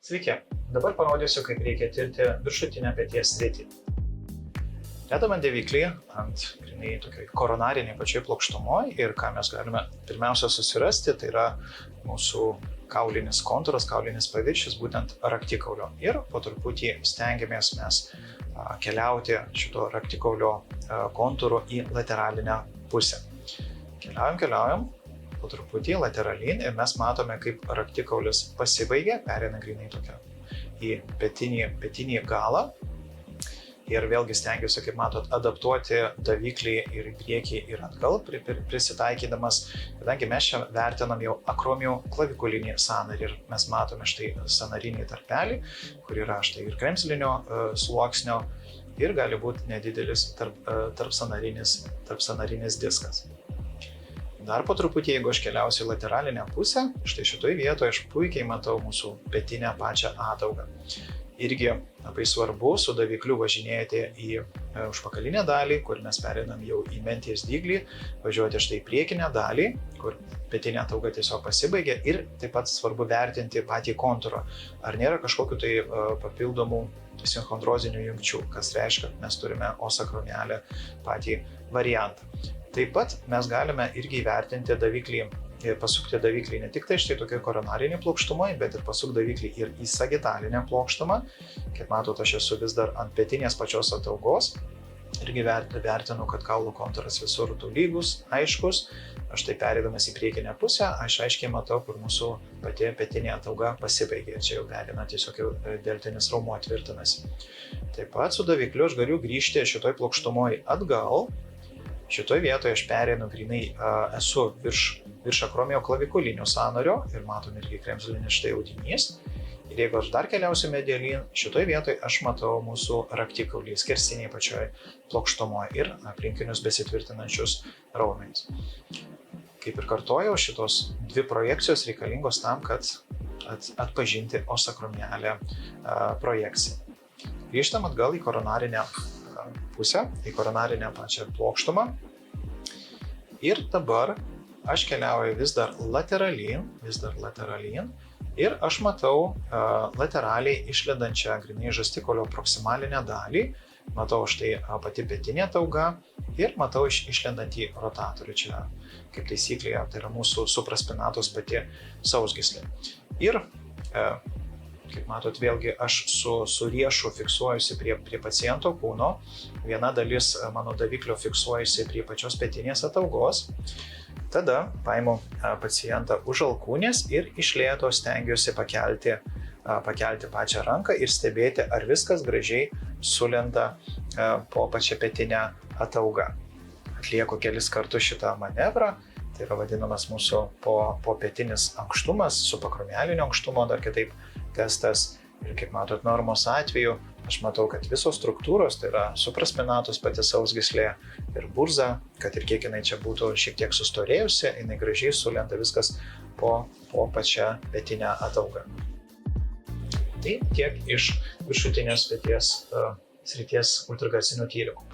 Sveiki, dabar parodysiu, kaip reikia tirti viršutinę peties sritį. Dedame daviklį ant grynai tokioj koronariniai pačioj plokštumoj ir ką mes galime pirmiausia susirasti, tai yra mūsų kaulinis kontūras, kaulinis paviršius, būtent raktikaulio. Ir po truputį stengiamės mes keliauti šito raktikaulio kontūru į lateralinę pusę. Keliaujam po truputį lateralin ir mes matome, kaip raktikaulis pasibaigia, pereina grynai tokia į petinį galą. Ir vėlgi stengiuosi, kaip matot, adaptuoti daviklį ir į priekį ir atgal prisitaikydamas, kadangi mes čia vertinam jau akromioklavikulinį sąnarį ir mes matome štai sąnarinį tarpelį, kur yra štai ir kremzlinio sluoksnio ir gali būti nedidelis tarpsąnarinis diskas. Dar po truputį, jeigu aš keliausiu į lateralinę pusę, štai šitoje vietoje aš puikiai matau mūsų petinę pačią ataugą. Irgi labai svarbu su davikliu važinėti į užpakalinę dalį, kur mes pereinam jau į menties dyglį, važiuoti štai į priekinę dalį, kur petinė atauga tiesiog pasibaigia ir taip pat svarbu vertinti patį kontūrą. Ar nėra kažkokių tai papildomų sinchondrozinių jungčių, kas reiškia, kad mes turime osakromialę patį variantą. Taip pat mes galime irgi įvertinti daviklį, pasukti daviklį ne tik tai štai tokioj koronarinėj plokštumoj, bet ir pasukti daviklį ir į sagitalinę plokštumą. Kaip matot, aš esu vis dar ant petinės pačios ataugos. Irgi vertinu, kad kaulų kontūras visur tolygus, aiškus. Aš tai pereidamas į priekinę pusę, aš aiškiai matau, kur mūsų pati petinė atauga pasibaigia. Čia jau pereina tiesiog jau deltinis raumuo tvirtinasi. Taip pat su davikliu aš galiu grįžti šitoj plokštumoj atgal. Šitoje vietoje aš pereinu grynai, esu virš akromioklavikulinių sąnario ir matom irgi kremzlinis štai audinys. Ir jeigu aš dar keliausiu medialin, šitoje vietoje aš matau mūsų raktikaulį skersiniai pačioj plokštumoje ir aplinkinius besitvirtinančius raumenis. Kaip ir kartojau, šitos dvi projekcijos reikalingos tam, kad atpažinti osakromialę projekciją. Grįžtam atgal į koronarinę pusę, į koronarinę pačią plokštumą. Ir dabar aš keliauju vis dar lateralin ir aš matau lateraliai išledančią grynai žastikaulio proksimalinę dalį. Matau štai pati petinė atauga ir matau išlendantį rotatorių čia, kaip taisyklė, tai yra mūsų supraspinatus pati sausgyslė. Ir kaip matot, vėlgi aš su riešu fiksuojusi prie paciento kūno. Viena dalis mano daviklio fiksuojusi prie pačios petinės ataugos. Tada paimu pacientą už alkūnės ir iš lėto stengiuosi pakelti pačią ranką ir stebėti, ar viskas gražiai sulenda po pačią petinę ataugą. Atlieku kelis kartus šitą manevrą. Tai yra vadinamas mūsų popetinis ankštumas, subakromialinio ankštumo, dar kitaip testas. Ir kaip matot, normos atveju, aš matau, kad visos struktūros, tai yra supraspinatus pati sausgyslė ir burza, kad ir kiek jinai čia būtų šiek tiek sustorėjusi, jinai gražiai sulenda viskas po pačią petinę ataugą. Tai tiek iš viršutinės peties srities ultragarsinių tyrimų.